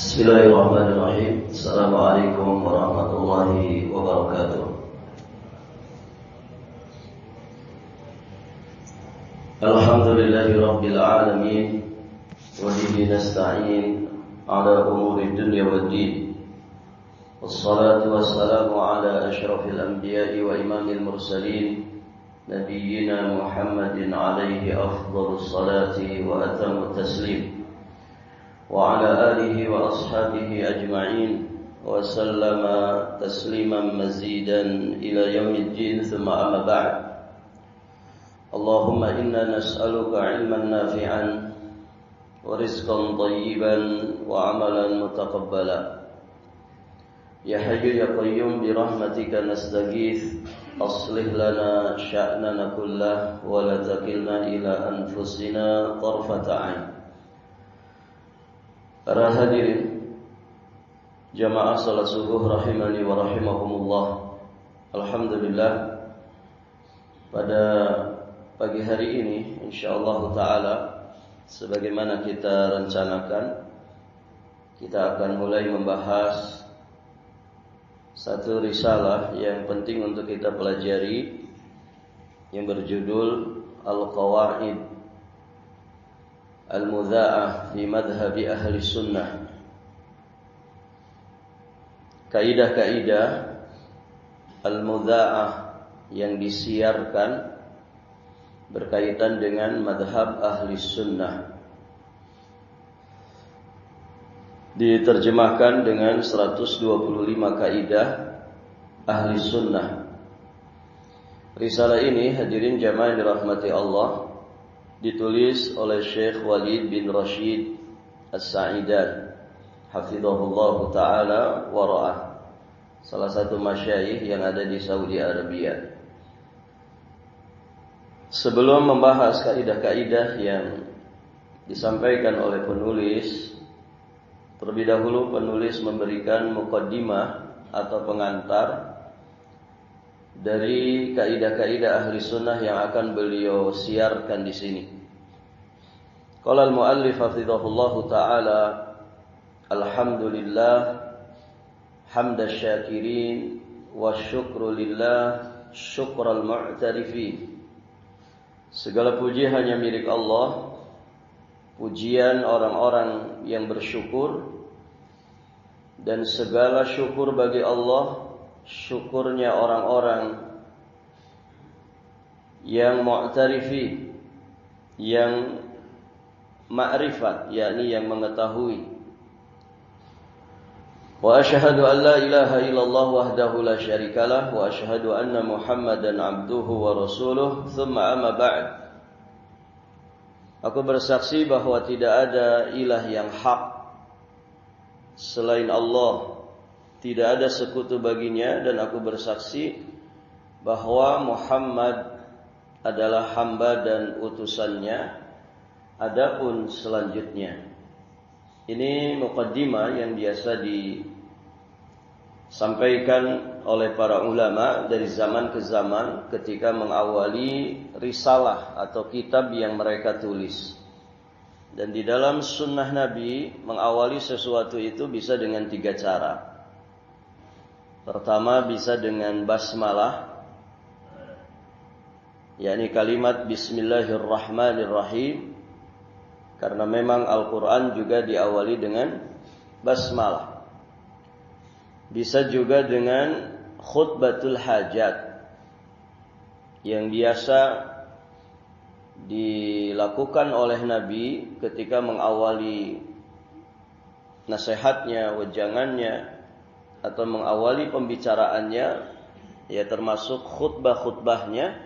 Bismillahirrahmanirrahim. Assalamualaikum warahmatullahi wabarakatuh. Alhamdulillahi rabbil alamin, wa bihi nasta'in ala umuri dunya waddin. Wassalatu wassalamu ala asyrafil anbiya'i wa imamil mursalin, nabiyyina Muhammadin alaihi afdhalus salati wa atamut taslim, wa ala alihi wa ashabihi ajma'in wa sallama tasliman mazidan ila yaumiddin, thumma amma ba'd. Allahumma inna nas'aluka ilman nafi'an wa rizqan tayyiban wa amalan mutaqabbala. Ya Hayyu ya Qayyum bi rahmatika nastaghith, aslih lana sya'nana kullah wa la takilna ila anfusina tarfata 'ain. Para hadirin jamaah salat subuh rahimani wa rahimakumullah. Alhamdulillah, pada pagi hari ini insyaallah taala sebagaimana kita rencanakan, kita akan mulai membahas satu risalah yang penting untuk kita pelajari yang berjudul Al-Qawaid Al-Mudha'ah fi Madhabi Ahli Sunnah. Kaidah-kaidah Al-Mudha'ah yang disiarkan berkaitan dengan madhab Ahli Sunnah, diterjemahkan dengan 125 kaidah Ahli Sunnah. Risalah ini, hadirin jamaah yang dirahmati Allah, ditulis oleh Syekh Walid bin Rashid As-Sa'idan hafizahullah ta'ala wa ra'ah, salah satu masyayikh yang ada di Saudi Arabia. Sebelum membahas kaidah-kaidah yang disampaikan oleh penulis, terlebih dahulu penulis memberikan muqaddimah atau pengantar dari kaidah-kaidah Ahli Sunnah yang akan beliau siarkan di sini. Qala al-muallif hafizahullah ta'ala, alhamdulillah hamdasy syakirin wa syukru lillah syukral mu'tarifin. Segala puji hanya milik Allah, pujian orang-orang yang bersyukur, dan segala syukur bagi Allah, syukurnya orang-orang yang mu'tarifi, yang ma'rifat, yakni yang mengetahui. Wa asyhadu an la ilaha illallah wahdahu la syarikalah wa asyhadu anna Muhammadan abduhu wa rasuluh, thumma amma ba'd. Aku bersaksi bahwa tidak ada ilah yang hak selain Allah, tidak ada sekutu baginya, dan aku bersaksi bahwa Muhammad adalah hamba dan utusannya. Adapun selanjutnya, ini muqaddimah yang biasa disampaikan oleh para ulama dari zaman ke zaman ketika mengawali risalah atau kitab yang mereka tulis. Dan di dalam sunnah Nabi, mengawali sesuatu itu bisa dengan 3 cara. Pertama, bisa dengan basmalah, yakni kalimat Bismillahirrahmanirrahim, karena memang Al-Quran juga diawali dengan basmalah. Bisa juga dengan khutbatul hajat, yang biasa dilakukan oleh Nabi ketika mengawali nasihatnya, wejangannya, atau mengawali pembicaraannya, ya termasuk khutbah-khutbahnya,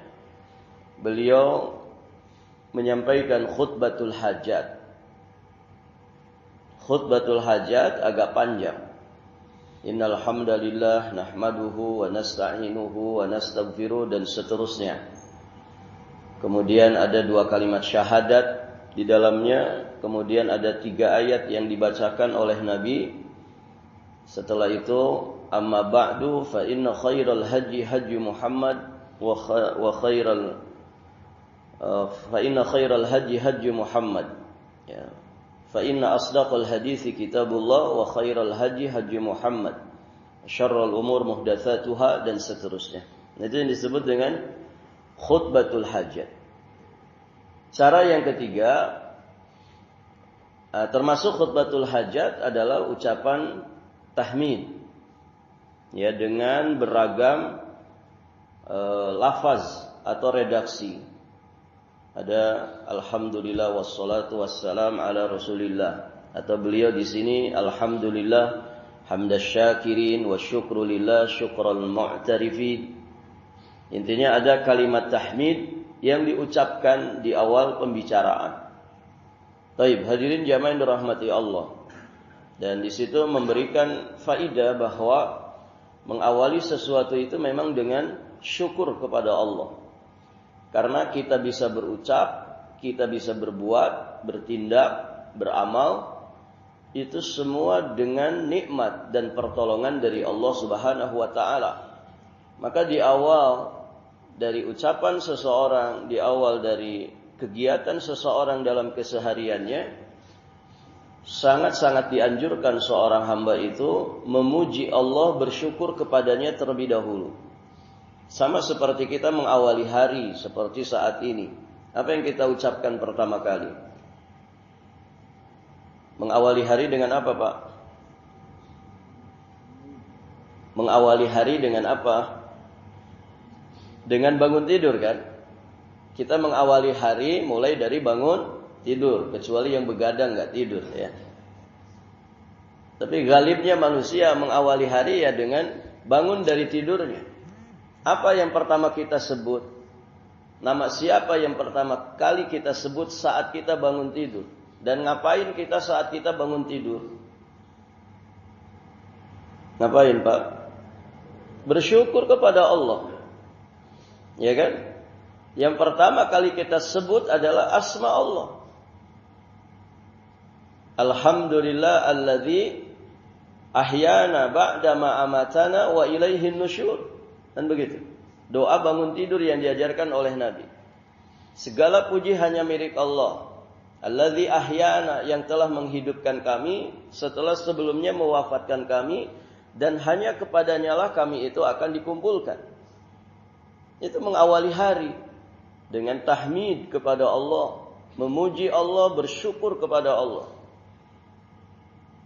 beliau menyampaikan khutbatul hajat. Khutbatul hajat agak panjang. Innal hamdalillah nahmaduhu wa nasta'inuhu wa nastaghfiruh, dan seterusnya. Kemudian ada 2 kalimat syahadat di dalamnya. Kemudian ada 3 ayat yang dibacakan oleh Nabi. Setelah itu, amma ba'du fa inna khairal haji haji Muhammad wa khairal fa inna khairal haji haji Muhammad, ya. fa inna asdaqal hadithi kitabullah wa khairal haji haji Muhammad, syarrul umur muhdatsatuha, dan seterusnya. Itu yang disebut dengan khutbatul hajat. Cara yang ketiga, termasuk khutbatul hajat adalah ucapan tahmid, ya, dengan beragam lafaz atau redaksi. Ada alhamdulillah wassalatu wassalam ala rasulillah, atau beliau di sini alhamdulillah hamdasyakirin wa syukru lillah syukral mu'tarifin. Intinya ada kalimat tahmid yang diucapkan di awal pembicaraan. Taib, hadirin jamaah yang dirahmati Allah. Dan di situ memberikan faidah bahwa mengawali sesuatu itu memang dengan syukur kepada Allah. Karena kita bisa berucap, kita bisa berbuat, bertindak, beramal, itu semua dengan nikmat dan pertolongan dari Allah Subhanahu wa taala. Maka di awal dari ucapan seseorang, di awal dari kegiatan seseorang dalam kesehariannya, sangat-sangat dianjurkan seorang hamba itu memuji Allah, bersyukur kepadanya terlebih dahulu. Sama seperti kita mengawali hari seperti saat ini. Apa yang kita ucapkan pertama kali? Mengawali hari dengan apa, Pak? Mengawali hari dengan apa? Dengan bangun tidur, kan? Kita mengawali hari mulai dari bangun tidur, kecuali yang begadang nggak tidur, ya. Tapi galibnya manusia mengawali hari ya dengan bangun dari tidurnya. Apa yang pertama kita sebut? Nama siapa yang pertama kali kita sebut saat kita bangun tidur? Dan ngapain kita saat kita bangun tidur? Ngapain, Pak? Bersyukur kepada Allah. Ya kan? Yang pertama kali kita sebut adalah asma Allah. Alhamdulillah alladzi ahyana ba'dama amatana wa ilaihin nusyur. Dan begitu. Doa bangun tidur yang diajarkan oleh Nabi. Segala puji hanya milik Allah. Alladzi ahyana, yang telah menghidupkan kami setelah sebelumnya mewafatkan kami, dan hanya kepadanya lah kami itu akan dikumpulkan. Itu mengawali hari dengan tahmid kepada Allah, memuji Allah, bersyukur kepada Allah.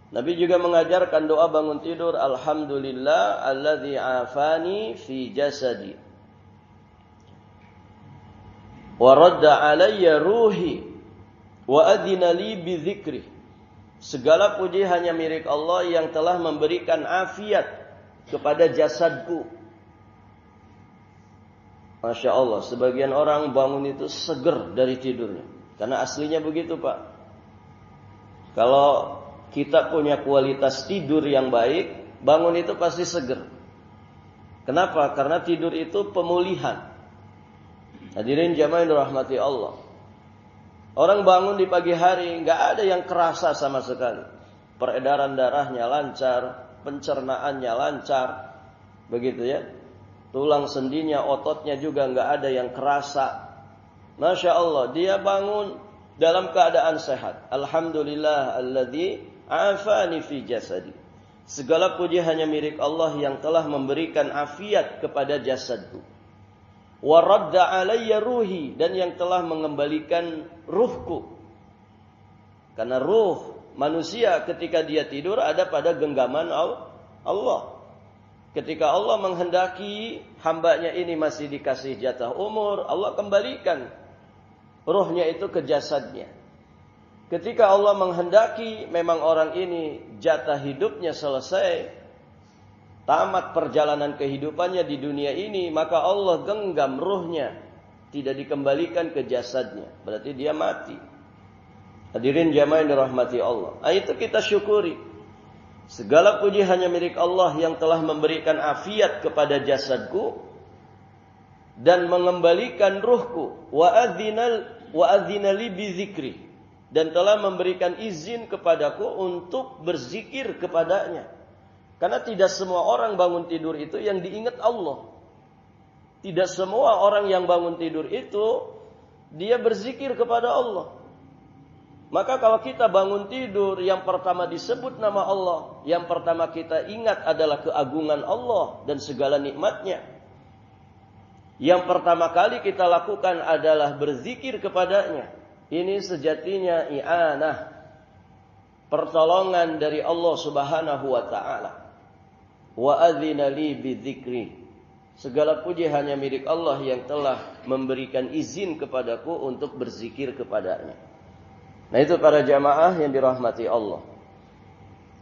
Nabi juga mengajarkan doa bangun tidur, alhamdulillah alladzi afani fi jasadi wa radda alayya ruhi wa adina li bi dzikri. Segala puji hanya milik Allah yang telah memberikan afiat kepada jasadku. Masya Allah, sebagian orang bangun itu seger dari tidurnya. Karena aslinya begitu, Pak. Kalau kita punya kualitas tidur yang baik, bangun itu pasti seger. Kenapa? Karena tidur itu pemulihan. Hadirin jamaah yang dirahmati Allah. Orang bangun di pagi hari, nggak ada yang kerasa sama sekali. Peredaran darahnya lancar, pencernaannya lancar, begitu ya. Tulang sendinya, ototnya juga nggak ada yang kerasa. Masya Allah, dia bangun dalam keadaan sehat. Alhamdulillah alladzi afani fi jasadi. Segala puji hanya milik Allah yang telah memberikan afiat kepada jasadku. Wa radda alayya ruhi, dan yang telah mengembalikan ruhku. Karena ruh manusia ketika dia tidur ada pada genggaman Allah. Ketika Allah menghendaki hambanya ini masih dikasih jatah umur, Allah kembalikan ruhnya itu ke jasadnya. Ketika Allah menghendaki memang orang ini jatah hidupnya selesai, tamat perjalanan kehidupannya di dunia ini, maka Allah genggam ruhnya, tidak dikembalikan ke jasadnya. Berarti dia mati. Hadirin jamaah yang dirahmati Allah. Itu kita syukuri. Segala puji hanya milik Allah yang telah memberikan afiat kepada jasadku dan mengembalikan ruhku. Wa adzina li bi dzikri, dan telah memberikan izin kepadaku untuk berzikir kepadanya. Karena tidak semua orang bangun tidur itu yang diingat Allah. Tidak semua orang yang bangun tidur itu dia berzikir kepada Allah. Maka kalau kita bangun tidur, yang pertama disebut nama Allah, yang pertama kita ingat adalah keagungan Allah dan segala nikmatnya. Yang pertama kali kita lakukan adalah berzikir kepadanya. Ini sejatinya i'anah, pertolongan dari Allah Subhanahu wa taala. Wa adzina li bidzikri. Segala puji hanya milik Allah yang telah memberikan izin kepadaku untuk berzikir kepadanya. Nah, itu para jamaah yang dirahmati Allah.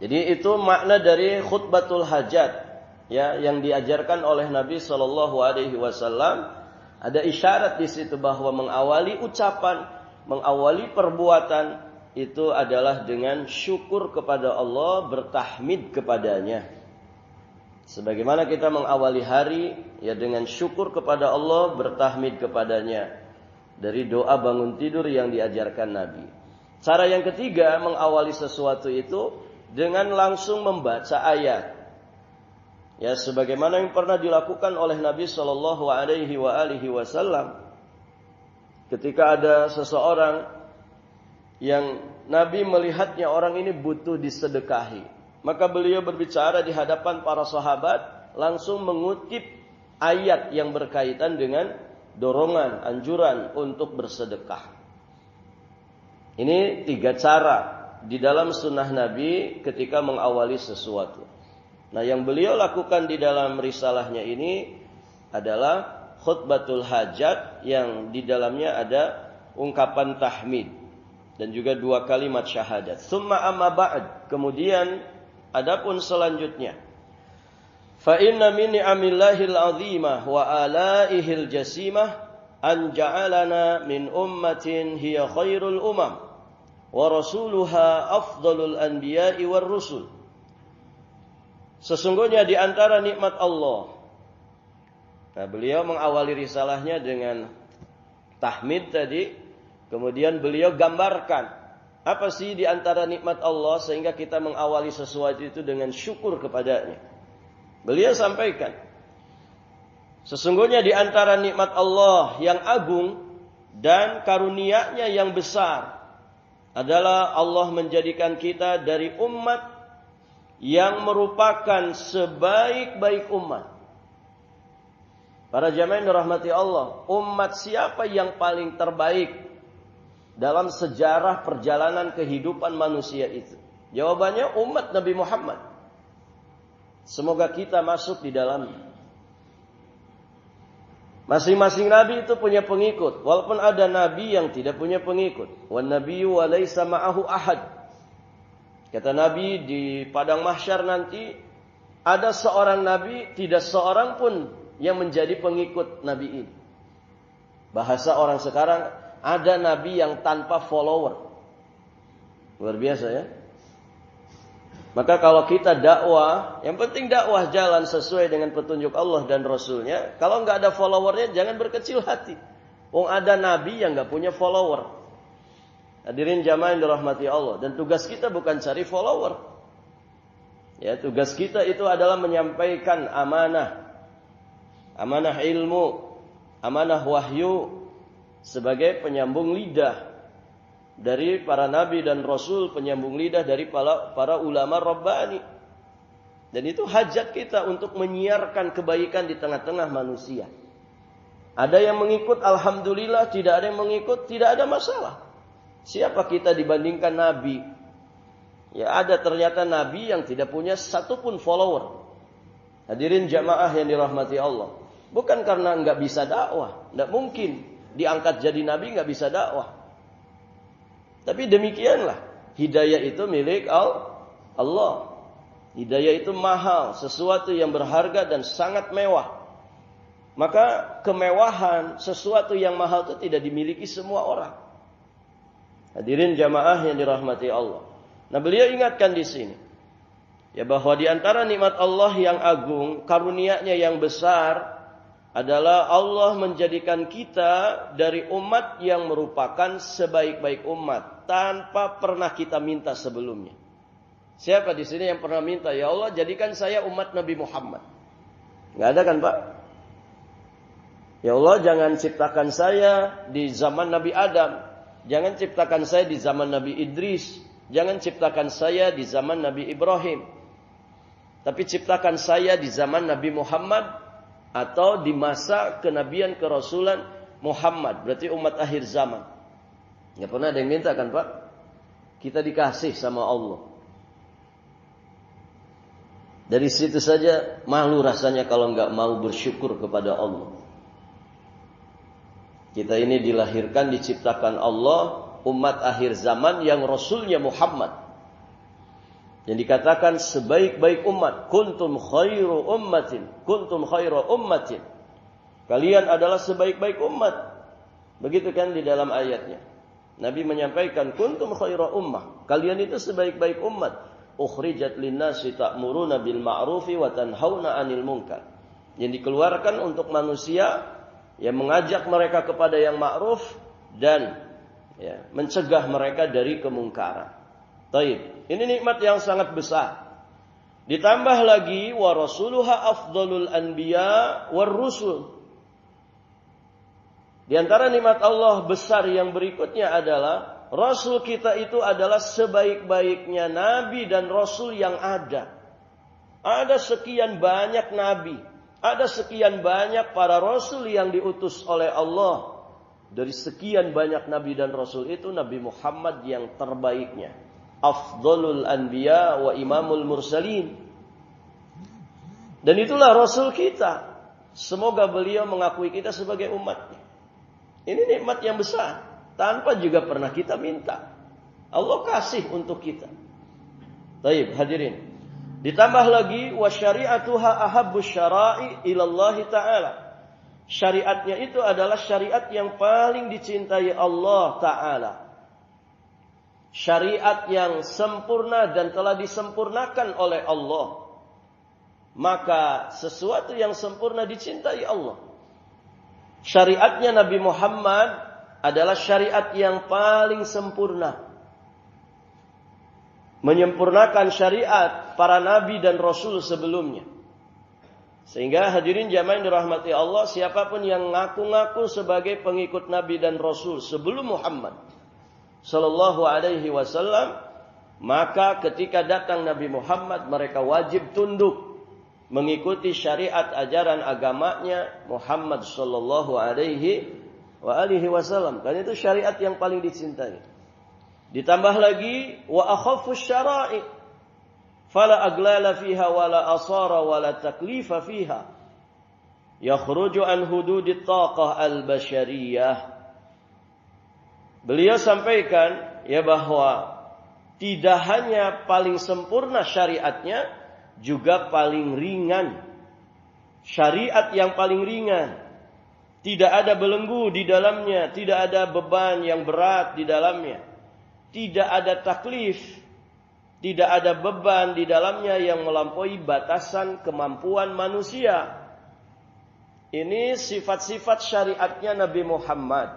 Jadi itu makna dari khutbatul hajat, ya, yang diajarkan oleh Nabi Shallallahu Alaihi Wasallam. Ada isyarat di situ bahwa mengawali ucapan, mengawali perbuatan itu adalah dengan syukur kepada Allah, bertahmid kepadanya. Sebagaimana kita mengawali hari, ya, dengan syukur kepada Allah, bertahmid kepadanya. Dari doa bangun tidur yang diajarkan Nabi. Cara yang ketiga mengawali sesuatu itu dengan langsung membaca ayat. Ya, sebagaimana yang pernah dilakukan oleh Nabi Shallallahu Alaihi Wasallam. Ketika ada seseorang yang Nabi melihatnya orang ini butuh disedekahi, maka beliau berbicara di hadapan para sahabat, langsung mengutip ayat yang berkaitan dengan dorongan, anjuran untuk bersedekah. Ini 3 cara di dalam sunnah Nabi ketika mengawali sesuatu. Nah, yang beliau lakukan di dalam risalahnya ini adalah khutbatul hajat yang di dalamnya ada ungkapan tahmid dan juga 2 kalimat syahadat. Summa amma ba'd. Kemudian adapun selanjutnya, fa inna min ni'amillahil 'azimah wa alaihil jasimah an ja'alana min ummatin hiya khairul umam wa rasuluha afdalul anbiya'i war rusul. Sesungguhnya di antara nikmat Allah. Nah, beliau mengawali risalahnya dengan tahmid tadi, kemudian beliau gambarkan apa sih di antara nikmat Allah sehingga kita mengawali sesuatu itu dengan syukur kepadanya. Beliau sampaikan, sesungguhnya di antara nikmat Allah yang agung dan karunia-Nya yang besar adalah Allah menjadikan kita dari umat yang merupakan sebaik-baik umat. Para jamaah yang dirahmati Allah, umat siapa yang paling terbaik dalam sejarah perjalanan kehidupan manusia itu? Jawabannya umat Nabi Muhammad. Semoga kita masuk di dalamnya. Masing-masing nabi itu punya pengikut, walaupun ada nabi yang tidak punya pengikut. Wan nabiyyu wa laisa ma'ahu ahad. Kata Nabi, di padang mahsyar nanti ada seorang nabi, tidak seorang pun yang menjadi pengikut nabi ini. Bahasa orang sekarang, ada nabi yang tanpa follower. Luar biasa ya. Maka kalau kita dakwah, yang penting dakwah jalan sesuai dengan petunjuk Allah dan Rasulnya. Kalau nggak ada followernya, jangan berkecil hati. Ada nabi yang nggak punya follower. Hadirin jamaah yang dirahmati Allah. Dan tugas kita bukan cari follower. Ya, tugas kita itu adalah menyampaikan amanah. Amanah ilmu, amanah wahyu sebagai penyambung lidah dari para nabi dan rasul, penyambung lidah dari para ulama Rabbani. Dan itu hajat kita untuk menyiarkan kebaikan di tengah-tengah manusia. Ada yang mengikut, alhamdulillah. Tidak ada yang mengikut, tidak ada masalah. Siapa kita dibandingkan nabi? Ya, ada ternyata nabi yang tidak punya satupun follower. Hadirin jamaah yang dirahmati Allah. Bukan karena enggak bisa dakwah, enggak mungkin diangkat jadi nabi enggak bisa dakwah. Tapi demikianlah, hidayah itu milik Allah. Hidayah itu mahal, sesuatu yang berharga dan sangat mewah. Maka kemewahan, sesuatu yang mahal itu tidak dimiliki semua orang. Hadirin jamaah yang dirahmati Allah. Nah, beliau ingatkan di sini, ya, bahwa di antara nikmat Allah yang agung, karunia-Nya yang besar adalah Allah menjadikan kita dari umat yang merupakan sebaik-baik umat tanpa pernah kita minta sebelumnya. Siapa di sini yang pernah minta, ya Allah jadikan saya umat Nabi Muhammad? Enggak ada kan, Pak? Ya Allah jangan ciptakan saya di zaman Nabi Adam, Jangan ciptakan saya di zaman Nabi Idris. Jangan ciptakan saya di zaman Nabi Ibrahim. Tapi ciptakan saya di zaman Nabi Muhammad atau di masa kenabian kerasulan Muhammad. Berarti umat akhir zaman. Nggak pernah ada yang minta kan Pak? Kita dikasih sama Allah. Dari situ saja malu rasanya kalau nggak mau bersyukur kepada Allah. Kita ini dilahirkan, diciptakan Allah, umat akhir zaman yang Rasulnya Muhammad. Yang dikatakan sebaik-baik umat. Kuntum khairu ummatin. Kuntum khairu ummatin. Kalian adalah sebaik-baik umat. Begitu kan di dalam ayatnya. Nabi menyampaikan, kuntum khairu ummah. Kalian itu sebaik-baik umat. Ukhrijat linnasi ta'muruna bil ma'rufi wa tanhauna 'anil munkar. Yang dikeluarkan untuk manusia yang mengajak mereka kepada yang ma'ruf dan mencegah mereka dari kemungkaran. Taib. Ini nikmat yang sangat besar. Ditambah lagi wa rasuluha afdhalul anbiya war rusul. Di antara nikmat Allah besar yang berikutnya adalah Rasul kita itu adalah sebaik-baiknya nabi dan rasul yang ada. Ada sekian banyak nabi, ada sekian banyak para rasul yang diutus oleh Allah. Dari sekian banyak nabi dan rasul itu Nabi Muhammad yang terbaiknya. Afdhalul anbiya wa imamul mursalin. Dan itulah rasul kita. Semoga beliau mengakui kita sebagai umatnya. Ini nikmat yang besar. Tanpa juga pernah kita minta. Allah kasih untuk kita. Baik, hadirin. Ditambah lagi wa syari'atuha ahabbu syara'i ilallahi ta'ala. Syariatnya itu adalah syariat yang paling dicintai Allah Ta'ala. Syariat yang sempurna dan telah disempurnakan oleh Allah. Maka sesuatu yang sempurna dicintai Allah. Syariatnya Nabi Muhammad adalah syariat yang paling sempurna. Menyempurnakan syariat para nabi dan rasul sebelumnya. Sehingga hadirin jamaah yang dirahmati Allah, siapapun yang ngaku-ngaku sebagai pengikut nabi dan rasul sebelum Muhammad sallallahu alaihi wasallam, maka ketika datang Nabi Muhammad mereka wajib tunduk mengikuti syariat ajaran agamanya Muhammad sallallahu alaihi wasallam. Karena itu syariat yang paling dicintai. Ditambah lagi wa akhaffu syara'i fala aglala fiha wala asara wala taklifa fiha yakhruju an hududit taqah al-basyariyah. Beliau sampaikan bahwa tidak hanya paling sempurna syariatnya, juga paling ringan. Syariat yang paling ringan. Tidak ada belenggu di dalamnya, tidak ada beban yang berat di dalamnya. Tidak ada taklif, tidak ada beban di dalamnya yang melampaui batasan kemampuan manusia. Ini sifat-sifat syariatnya Nabi Muhammad.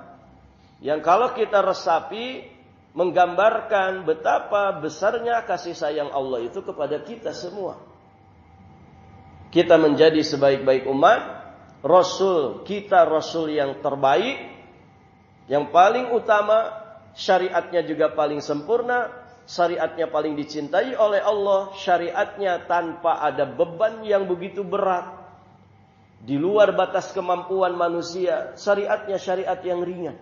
Yang kalau kita resapi, menggambarkan betapa besarnya kasih sayang Allah itu kepada kita semua. Kita menjadi sebaik-baik umat. Rasul kita Rasul yang terbaik, yang paling utama, syariatnya juga paling sempurna, syariatnya paling dicintai oleh Allah, syariatnya tanpa ada beban yang begitu berat, di luar batas kemampuan manusia, syariatnya syariat yang ringan.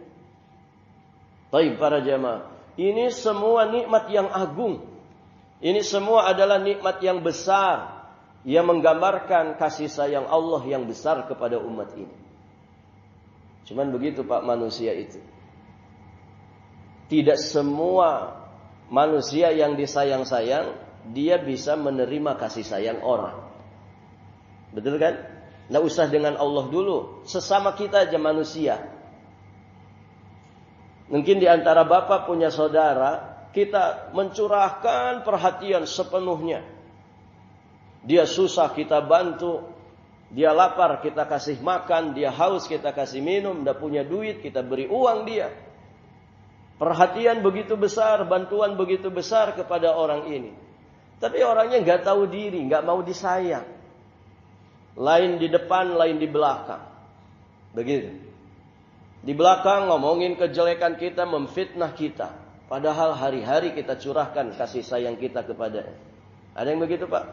Baik para jamaah, ini semua nikmat yang agung, ini semua adalah nikmat yang besar, yang menggambarkan kasih sayang Allah yang besar kepada umat ini. Cuman begitu Pak manusia itu. Tidak semua manusia yang disayang-sayang, dia bisa menerima kasih sayang orang. Betul kan? Nggak usah dengan Allah dulu. Sesama kita aja manusia. Mungkin di antara bapak punya saudara, kita mencurahkan perhatian sepenuhnya. Dia susah kita bantu, dia lapar kita kasih makan, dia haus kita kasih minum, tidak punya duit kita beri uang dia. Perhatian begitu besar, bantuan begitu besar kepada orang ini. Tapi orangnya nggak tahu diri, nggak mau disayang. Lain di depan, lain di belakang. Begitu. Di belakang ngomongin kejelekan kita, memfitnah kita. Padahal hari-hari kita curahkan kasih sayang kita kepadanya. Ada yang begitu, Pak?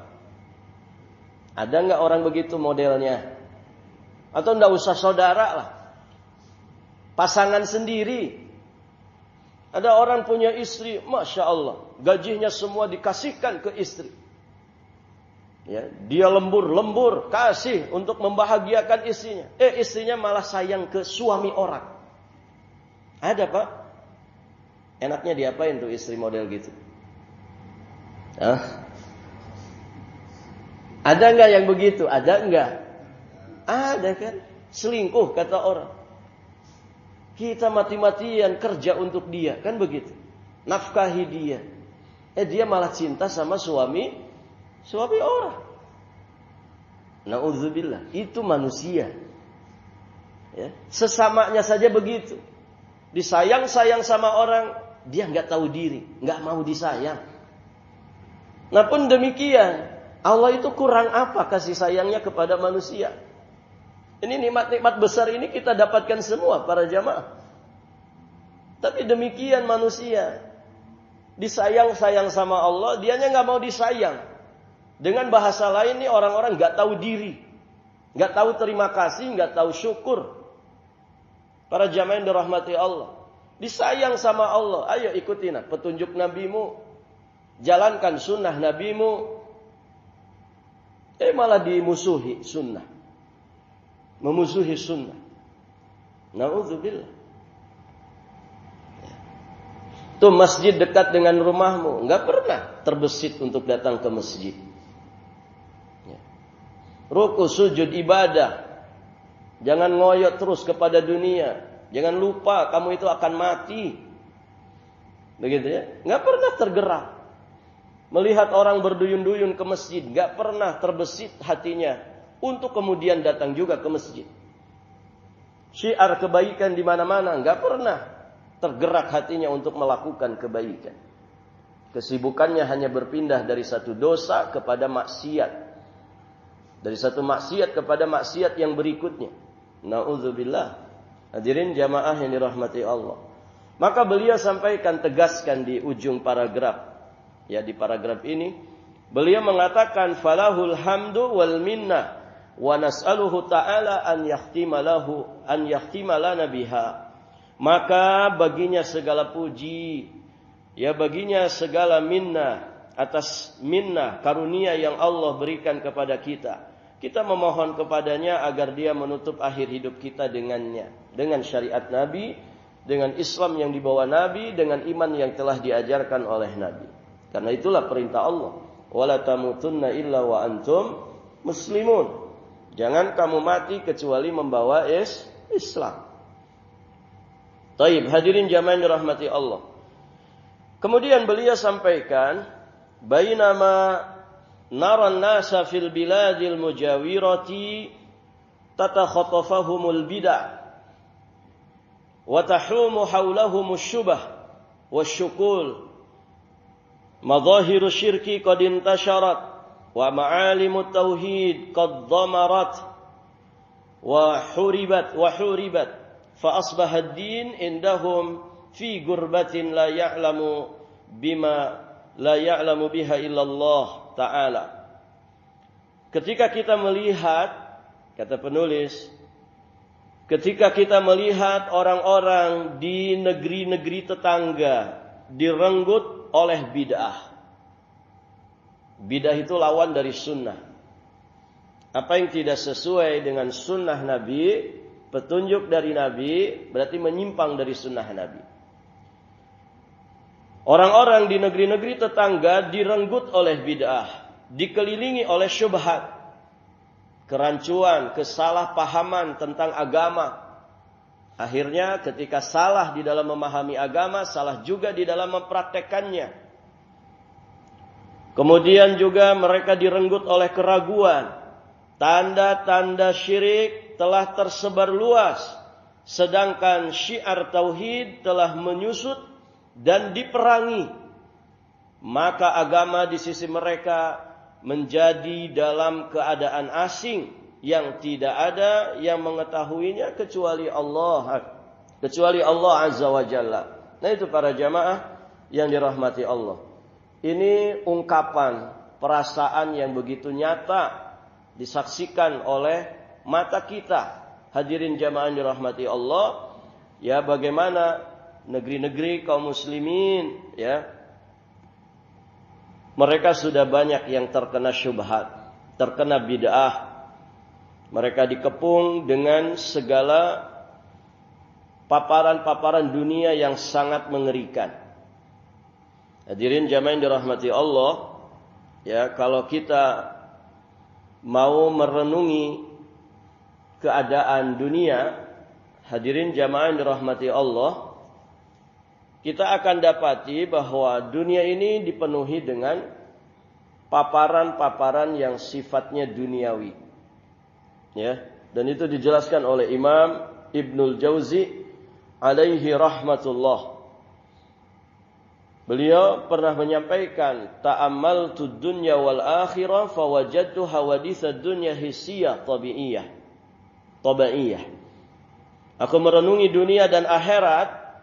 Ada nggak orang begitu modelnya? Atau nggak usah saudara lah. Pasangan sendiri. Ada orang punya istri, Masya Allah. Gajinya semua dikasihkan ke istri. Ya, dia lembur-lembur, kasih untuk membahagiakan istrinya. Istrinya malah sayang ke suami orang. Ada, Pak? Enaknya diapain tuh istri model gitu? Ada nggak yang begitu? Ada nggak? Ada kan? Selingkuh kata orang. Kita mati-matian kerja untuk dia, kan begitu? Nafkahi dia. Dia malah cinta sama suami orang. Na'udzubillah, itu manusia. Ya, sesamanya saja begitu. Disayang-sayang sama orang, dia nggak tahu diri, nggak mau disayang. Nah pun demikian, Allah itu kurang apa kasih sayangnya kepada manusia? Ini nikmat-nikmat besar ini kita dapatkan semua para jamaah. Tapi demikian manusia, disayang-sayang sama Allah, dianya nggak mau disayang. Dengan bahasa lain nih orang-orang nggak tahu diri, nggak tahu terima kasih, nggak tahu syukur. Para jamaah yang dirahmati Allah, disayang sama Allah, ayo ikutin petunjuk nabimu, jalankan sunnah nabimu. Malah dimusuhi sunnah, memusuhi sunnah. Na'udzubillah. Tuh masjid dekat dengan rumahmu, nggak pernah terbesit untuk datang ke masjid. Ruku, sujud, ibadah. Jangan ngoyot terus kepada dunia. Jangan lupa kamu itu akan mati. Begitu ya. Nggak pernah tergerak. Melihat orang berduyun-duyun ke masjid. Nggak pernah terbesit hatinya. Untuk kemudian datang juga ke masjid. Syiar kebaikan di mana-mana. Nggak pernah tergerak hatinya untuk melakukan kebaikan. Kesibukannya hanya berpindah dari satu dosa kepada maksiat. Dari satu maksiat kepada maksiat yang berikutnya. Na'udzubillah. Hadirin jamaah yang dirahmati Allah. Maka beliau sampaikan, tegaskan di ujung paragraf. Ya, di paragraf ini. Beliau mengatakan, falahul hamdu wal minnah. Wa nas'aluhu ta'ala an yahtimalana biha. Maka baginya segala puji. Ya, baginya segala minnah. Atas minnah, karunia yang Allah berikan kepada kita. Kita memohon kepadanya agar dia menutup akhir hidup kita dengannya. Dengan syariat Nabi, dengan Islam yang dibawa Nabi, dengan iman yang telah diajarkan oleh Nabi. Karena itulah perintah Allah. Wala tamutunna illa wa antum muslimun. Jangan kamu mati kecuali membawa Islam. Taib, hadirin jamaah yang dirahmati Allah. Kemudian beliau sampaikan, bainama naran nasa fil biladil mujawirati tatakhatafahumul bid'ah wa tahumu hawlahumus syubah wasyukul madhahiru syirki qad intasharat wa ma'alimut tauhid qad dhamarat wa huribat fa asbaha ad-din indahum fi gurbatin la ya'lamu biha illallah ta'ala. Ketika kita melihat, kata penulis, ketika kita melihat orang-orang di negeri-negeri tetangga direnggut oleh bid'ah. Bid'ah itu lawan dari sunnah. Apa yang tidak sesuai dengan sunnah Nabi, petunjuk dari Nabi, berarti menyimpang dari sunnah Nabi. Orang-orang di negeri-negeri tetangga direnggut oleh bid'ah, dikelilingi oleh syubhat, kerancuan, kesalahpahaman tentang agama. Akhirnya ketika salah di dalam memahami agama, salah juga di dalam mempraktekannya. Kemudian juga mereka direnggut oleh keraguan. Tanda-tanda syirik telah tersebar luas, sedangkan syiar tauhid telah menyusut dan diperangi. Maka agama di sisi mereka menjadi dalam keadaan asing yang tidak ada yang mengetahuinya kecuali Allah kecuali Allah Azza wa Jalla. Nah itu para jamaah yang dirahmati Allah. Ini ungkapan perasaan yang begitu nyata disaksikan oleh mata kita. Hadirin jamaah yang dirahmati Allah, ya bagaimana negeri-negeri kaum muslimin, ya mereka sudah banyak yang terkena syubhat, terkena bid'ah. Mereka dikepung dengan segala paparan-paparan dunia yang sangat mengerikan. Hadirin jamaah yang dirahmati Allah, ya kalau kita mau merenungi keadaan dunia, hadirin jamaah yang dirahmati Allah, kita akan dapati bahwa dunia ini dipenuhi dengan paparan-paparan yang sifatnya duniawi. Ya, dan itu dijelaskan oleh Imam Ibnul Jauzi alaihi rahmatullah. Beliau pernah menyampaikan, ta'ammaltud dunya wal akhirah fawajadtu hawaditsad dunya hissiyah tabi'iyah. Aku merenungi dunia dan akhirat,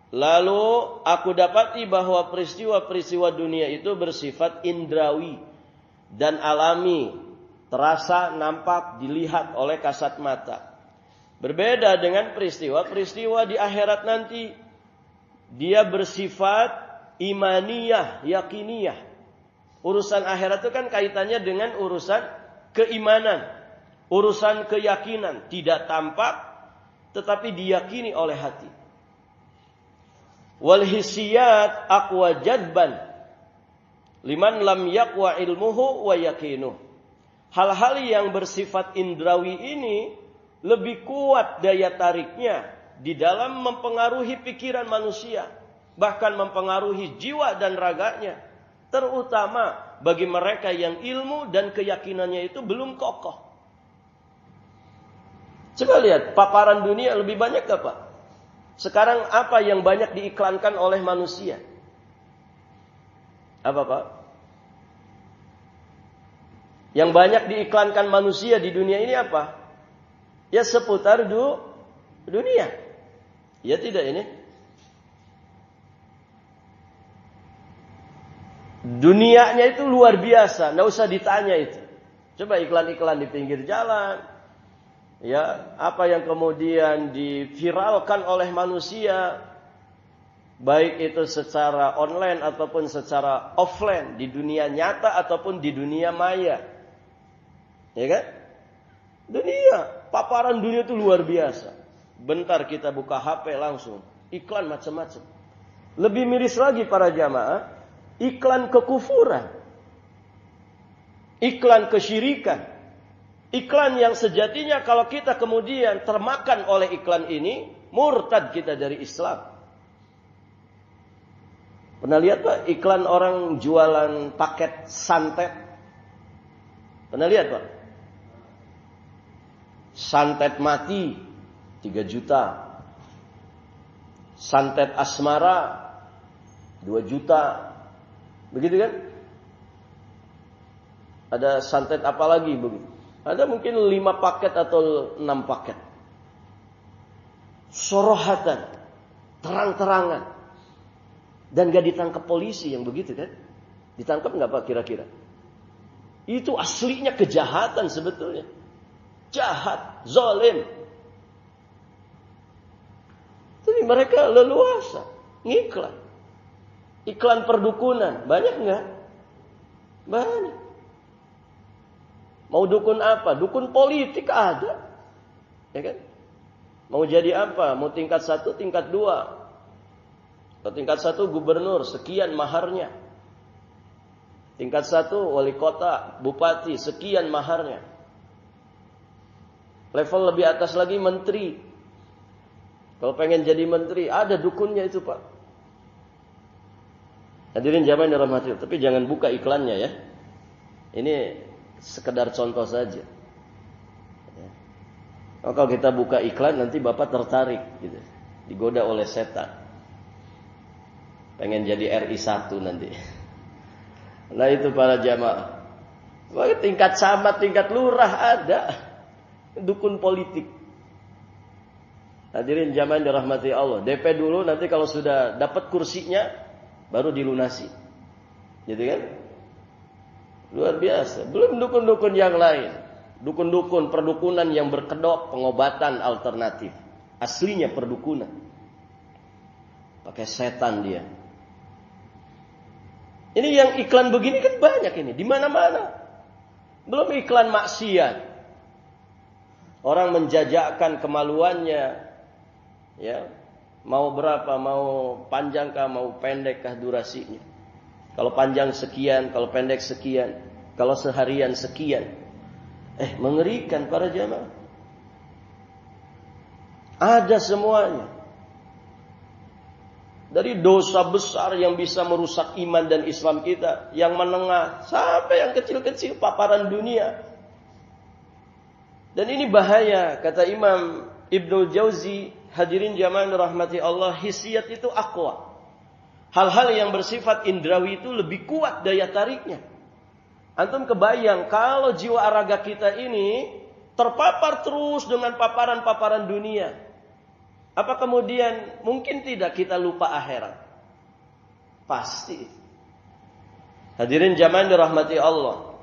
lalu aku dapati bahwa peristiwa-peristiwa dunia itu bersifat indrawi dan alami, terasa, nampak, dilihat oleh kasat mata. Berbeda dengan peristiwa-peristiwa di akhirat nanti. Dia bersifat imaniyah, yakiniyah. Urusan akhirat itu kan kaitannya dengan urusan keimanan, urusan keyakinan, tidak tampak tetapi diyakini oleh hati. Wal hisiyat aqwa jadban liman lam yaqwa ilmuhu wa yaqinuh. Hal-hal yang bersifat indrawi ini lebih kuat daya tariknya di dalam mempengaruhi pikiran manusia, bahkan mempengaruhi jiwa dan raganya, terutama bagi mereka yang ilmu dan keyakinannya itu belum kokoh. Coba lihat, paparan dunia lebih banyak apa? Sekarang apa yang banyak diiklankan oleh manusia? Apa Pak? Yang banyak diiklankan manusia di dunia ini apa? Ya seputar dunia. Ya tidak ini? Dunianya itu luar biasa, enggak usah ditanya itu. Coba iklan-iklan di pinggir jalan. Ya, apa yang kemudian diviralkan oleh manusia, baik itu secara online ataupun secara offline, di dunia nyata ataupun di dunia maya. Ya kan? Dunia, paparan dunia itu luar biasa. Bentar kita buka HP langsung iklan macam-macam. Lebih miris lagi para jamaah, iklan kekufuran, iklan kesyirikan, iklan yang sejatinya kalau kita kemudian termakan oleh iklan ini, murtad kita dari Islam. Pernah lihat Pak iklan orang jualan paket santet? Pernah lihat Pak? Santet mati 3 juta. Santet asmara 2 juta. Begitu kan? Ada santet apa lagi begitu? Ada mungkin 5 paket atau 6 paket. Sorohatan, terang-terangan. Dan gak ditangkap polisi yang begitu kan? Ditangkap gak Pak kira-kira? Itu aslinya kejahatan sebetulnya. Jahat, zalim. Tapi mereka leluasa ngiklan. Iklan perdukunan, banyak enggak? Banyak. Mau dukun apa? Dukun politik ada. Ya kan? Mau jadi apa? Mau tingkat 1, tingkat 2. Kalau tingkat 1 gubernur, sekian maharnya. Tingkat 1 wali kota, bupati, sekian maharnya. Level lebih atas lagi menteri. Kalau pengen jadi menteri, ada dukunnya itu Pak. Hadirin jamaah yang dirahmati, tapi jangan buka iklannya ya. Ini sekedar contoh saja. Ya. Kalau kita buka iklan nanti Bapak tertarik gitu. Digoda oleh setan. Pengen jadi RI 1 nanti. Nah itu para jamaah. Tingkat camat, tingkat lurah ada. Dukun politik. Hadirin jamaah yang dirahmati Allah. DP dulu, nanti kalau sudah dapat kursinya baru dilunasi. Gitu kan? Luar biasa. Belum dukun-dukun yang lain. Dukun-dukun perdukunan yang berkedok pengobatan alternatif. Aslinya perdukunan. Pakai setan dia. Ini yang iklan begini kan banyak ini. Di mana-mana. Belum iklan maksiat. Orang menjajakkan kemaluannya. Ya. Mau berapa, mau panjangkah, mau pendekkah durasinya. Kalau panjang sekian, kalau pendek sekian. Kalau seharian sekian. Mengerikan para jamaah. Ada semuanya. Dari dosa besar yang bisa merusak iman dan Islam kita. Yang menengah sampai yang kecil-kecil paparan dunia. Dan ini bahaya. Kata Imam Ibnu Jauzi, hadirin jamaah rahmati Allah, hissiyat itu aqwa. Hal-hal yang bersifat indrawi itu lebih kuat daya tariknya. Antum kebayang kalau jiwa raga kita ini terpapar terus dengan paparan-paparan dunia. Apa kemudian mungkin tidak kita lupa akhirat? Pasti. Hadirin jamaah dirahmati Allah.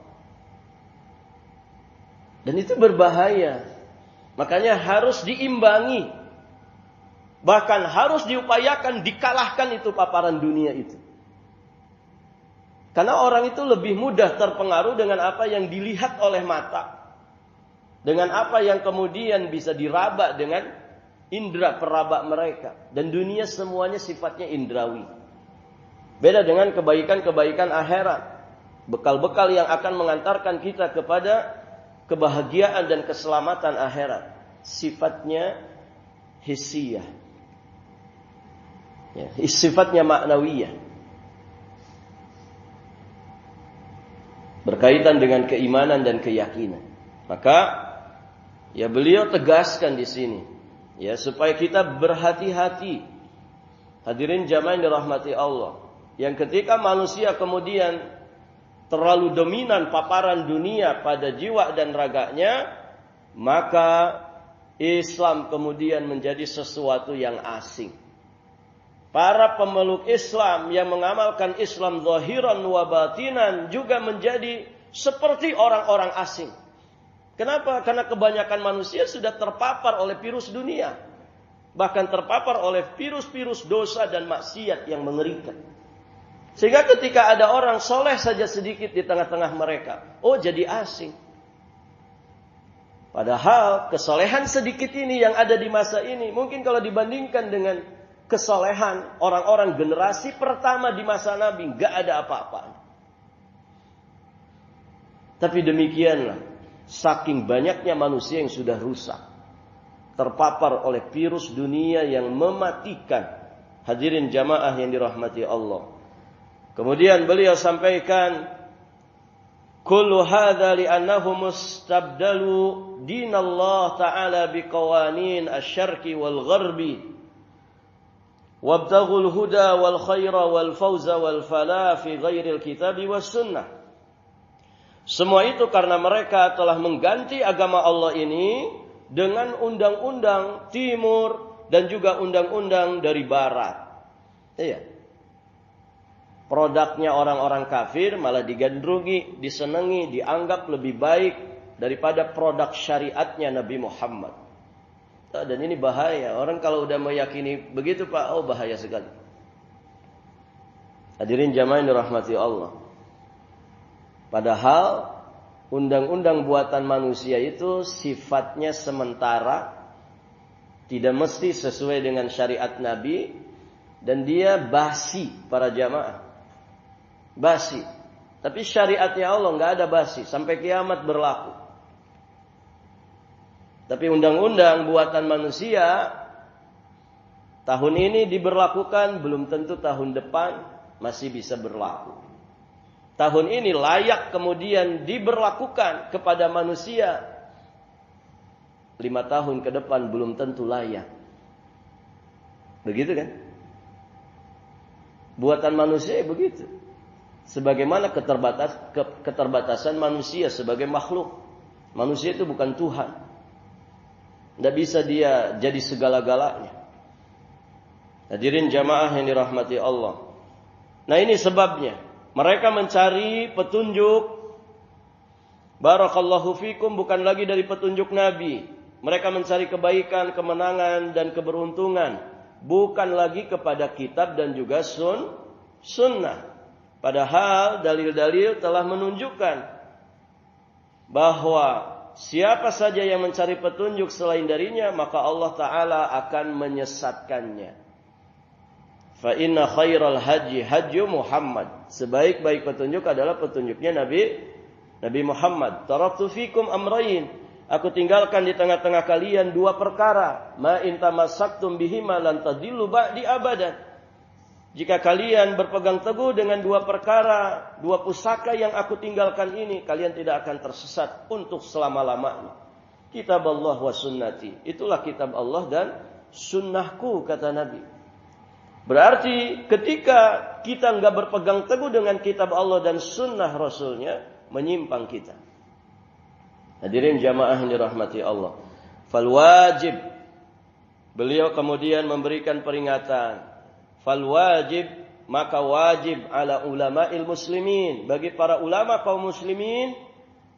Dan itu berbahaya. Makanya harus diimbangi. Bahkan harus diupayakan dikalahkan itu paparan dunia itu. Karena orang itu lebih mudah terpengaruh dengan apa yang dilihat oleh mata. Dengan apa yang kemudian bisa diraba dengan indera peraba mereka. Dan dunia semuanya sifatnya indrawi. Beda dengan kebaikan-kebaikan akhirat. Bekal-bekal yang akan mengantarkan kita kepada kebahagiaan dan keselamatan akhirat. Sifatnya hissiyah. Ya, sifatnya maknawiyah. Berkaitan dengan keimanan dan keyakinan. Maka ya beliau tegaskan di sini. Ya, supaya kita berhati-hati. Hadirin jamaah yang dirahmati Allah. Yang ketika manusia kemudian terlalu dominan paparan dunia pada jiwa dan raganya, maka Islam kemudian menjadi sesuatu yang asing. Para pemeluk Islam yang mengamalkan Islam zahiran wa batinan juga menjadi seperti orang-orang asing. Kenapa? Karena kebanyakan manusia sudah terpapar oleh virus dunia. Bahkan terpapar oleh virus-virus dosa dan maksiat yang mengerikan. Sehingga ketika ada orang soleh saja sedikit di tengah-tengah mereka, jadi asing. Padahal kesolehan sedikit ini yang ada di masa ini, mungkin kalau dibandingkan dengan kesolehan orang-orang generasi pertama di masa Nabi, gak ada apa-apa. Tapi demikianlah, saking banyaknya manusia yang sudah rusak, terpapar oleh virus dunia yang mematikan. Hadirin jamaah yang dirahmati Allah. Kemudian beliau sampaikan, kullu hadza li'annahu mustabdalu dinallah ta'ala biqawanin asy-syarqi wal gharbi. Wabtaghul huda wal khaira wal fawza wal falah fi ghairil kitabi was sunnah. Semua itu karena mereka telah mengganti agama Allah ini dengan undang-undang timur dan juga undang-undang dari barat. Iya. Produknya orang-orang kafir malah digandrungi, disenangi, dianggap lebih baik daripada produk syariatnya Nabi Muhammad. Dan ini bahaya. Orang kalau udah meyakini begitu Pak, bahaya sekali. Hadirin jamaah yang dirahmati Allah. Padahal undang-undang buatan manusia itu sifatnya sementara, tidak mesti sesuai dengan syariat Nabi, dan dia basi para jamaah. Basi. Tapi syariatnya Allah nggak ada basi sampai kiamat berlaku. Tapi undang-undang buatan manusia tahun ini diberlakukan, belum tentu tahun depan masih bisa berlaku. Tahun ini layak kemudian diberlakukan kepada manusia, 5 tahun ke depan belum tentu layak. Begitu kan? Buatan manusia begitu. Sebagaimana keterbatasan manusia sebagai makhluk. Manusia itu bukan Tuhan. Tidak bisa dia jadi segala-galanya. Hadirin jamaah yang dirahmati Allah. Nah, ini sebabnya. Mereka mencari petunjuk. Barakallahu fikum, bukan lagi dari petunjuk Nabi. Mereka mencari kebaikan, kemenangan, dan keberuntungan. Bukan lagi kepada kitab dan juga sunnah. Padahal dalil-dalil telah menunjukkan bahwa siapa saja yang mencari petunjuk selain darinya, maka Allah Ta'ala akan menyesatkannya. Fa inna khairal haji hajju Muhammad. Sebaik-baik petunjuk adalah petunjuknya Nabi Muhammad. Taraktu fikum amrayn. Aku tinggalkan di tengah-tengah kalian dua perkara. Ma in tamassaktum bihima lan tadillu ba'di abadan. Jika kalian berpegang teguh dengan dua perkara, dua pusaka yang aku tinggalkan ini, kalian tidak akan tersesat untuk selama-lamanya. Kitab Allah wa sunnati. Itulah kitab Allah dan sunnahku, kata Nabi. Berarti ketika kita enggak berpegang teguh dengan kitab Allah dan sunnah Rasulnya, menyimpang kita. Hadirin jamaah yang dirahmati Allah. Fal wajib. Beliau kemudian memberikan peringatan. Fal wajib, maka wajib ala ulama'il muslimin. Bagi para ulama kaum muslimin.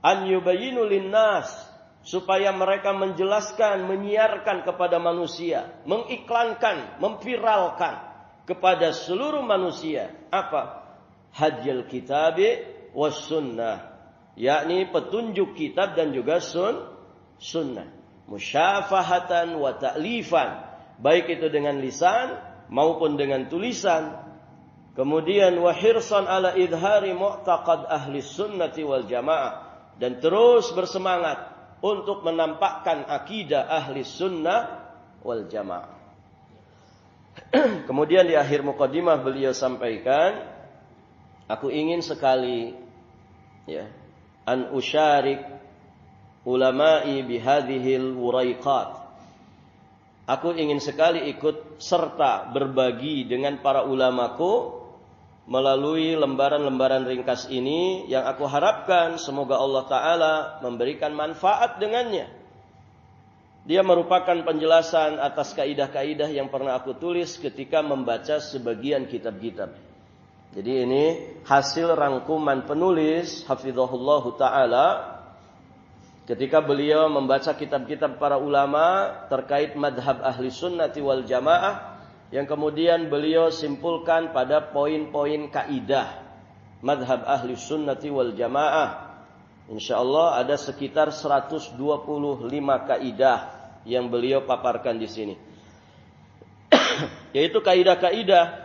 An yubayinu linnas. Supaya mereka menjelaskan, menyiarkan kepada manusia. Mengiklankan, memviralkan kepada seluruh manusia. Apa? Hadjil kitabi was sunnah. Yakni petunjuk kitab dan juga sunnah. Musyafahatan wa ta'lifan. Baik itu dengan lisan maupun dengan tulisan. Kemudian wa hirsan ala idhari mu'taqad ahli sunnati wal jamaah. Dan terus bersemangat untuk menampakkan akidah ahli sunnah wal jamaah. Kemudian di akhir muqaddimah beliau sampaikan, aku ingin sekali an usyarik ulama'i bihadhil wuraiqat. Aku ingin sekali ikut serta berbagi dengan para ulamaku melalui lembaran-lembaran ringkas ini yang aku harapkan semoga Allah Ta'ala memberikan manfaat dengannya. Dia merupakan penjelasan atas kaidah-kaidah yang pernah aku tulis ketika membaca sebagian kitab-kitab. Jadi ini hasil rangkuman penulis hafizahullahu ta'ala ketika beliau membaca kitab-kitab para ulama terkait madhab ahli sunnati wal jamaah yang kemudian beliau simpulkan pada poin-poin kaidah madhab ahli sunnati wal jamaah. InsyaAllah ada sekitar 125 kaidah yang beliau paparkan di sini. Yaitu kaidah-kaidah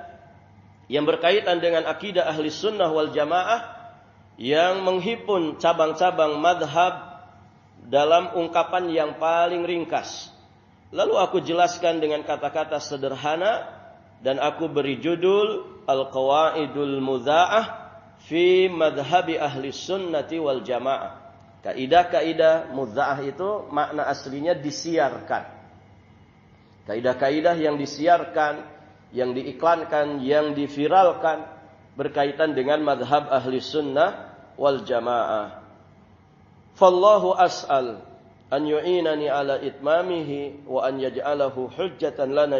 yang berkaitan dengan akidah ahli sunnah wal jamaah yang menghimpun cabang-cabang madhab dalam ungkapan yang paling ringkas. Lalu aku jelaskan dengan kata-kata sederhana dan aku beri judul Al-Qawaidul Mudha'ah fi madhabi ahli sunnati wal jamaah. Kaidah-kaidah mudha'ah itu makna aslinya disiarkan. Kaidah-kaidah yang disiarkan, yang diiklankan, yang diviralkan berkaitan dengan madhab ahli sunnah wal jamaah. Fallahu as'al an yu'inani ala itmamihi wa an yaj'alahu hujjatan lana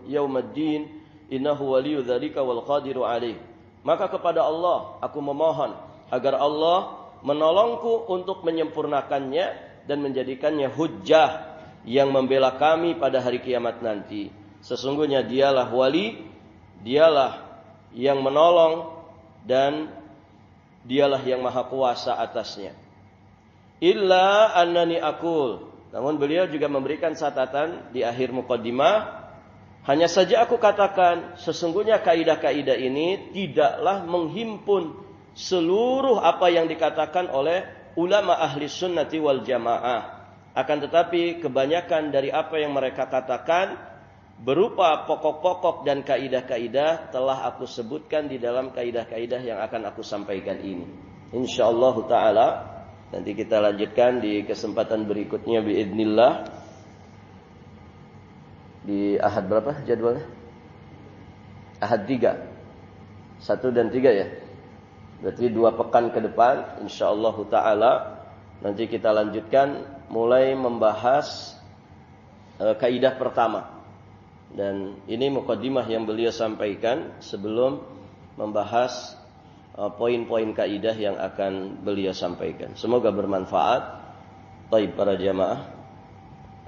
yawmaddin innahu waliyyu dzalika wal qadiru alaih. Maka kepada Allah aku memohon agar Allah menolongku untuk menyempurnakannya dan menjadikannya hujjah yang membela kami pada hari kiamat nanti. Sesungguhnya dialah wali, dialah yang menolong dan dialah yang maha kuasa atasnya. Illa annani aqul. Namun beliau juga memberikan catatan di akhir muqaddimah, hanya saja aku katakan sesungguhnya kaidah-kaidah ini tidaklah menghimpun seluruh apa yang dikatakan oleh ulama ahli sunnati wal jamaah. Akan tetapi kebanyakan dari apa yang mereka katakan berupa pokok-pokok dan kaidah-kaidah telah aku sebutkan di dalam kaidah-kaidah yang akan aku sampaikan ini. InsyaAllah ta'ala nanti kita lanjutkan di kesempatan berikutnya biidznillah. Di Ahad berapa jadwalnya? Ahad 3. 1 dan 3 ya. Berarti 2 pekan ke depan insyaallah ta'ala nanti kita lanjutkan mulai membahas kaidah pertama. Dan ini muqaddimah yang beliau sampaikan sebelum membahas poin-poin kaidah yang akan beliau sampaikan. Semoga bermanfaat. Baik para jamaah,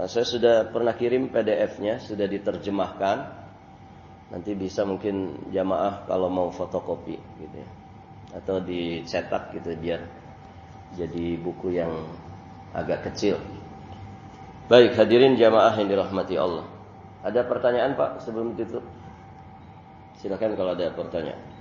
saya sudah pernah kirim PDF-nya, sudah diterjemahkan. Nanti bisa mungkin jamaah kalau mau fotokopi gitu ya, atau dicetak gitu biar jadi buku yang agak kecil. Baik, hadirin jamaah yang dirahmati Allah. Ada pertanyaan Pak sebelum ditutup? Silakan kalau ada pertanyaan.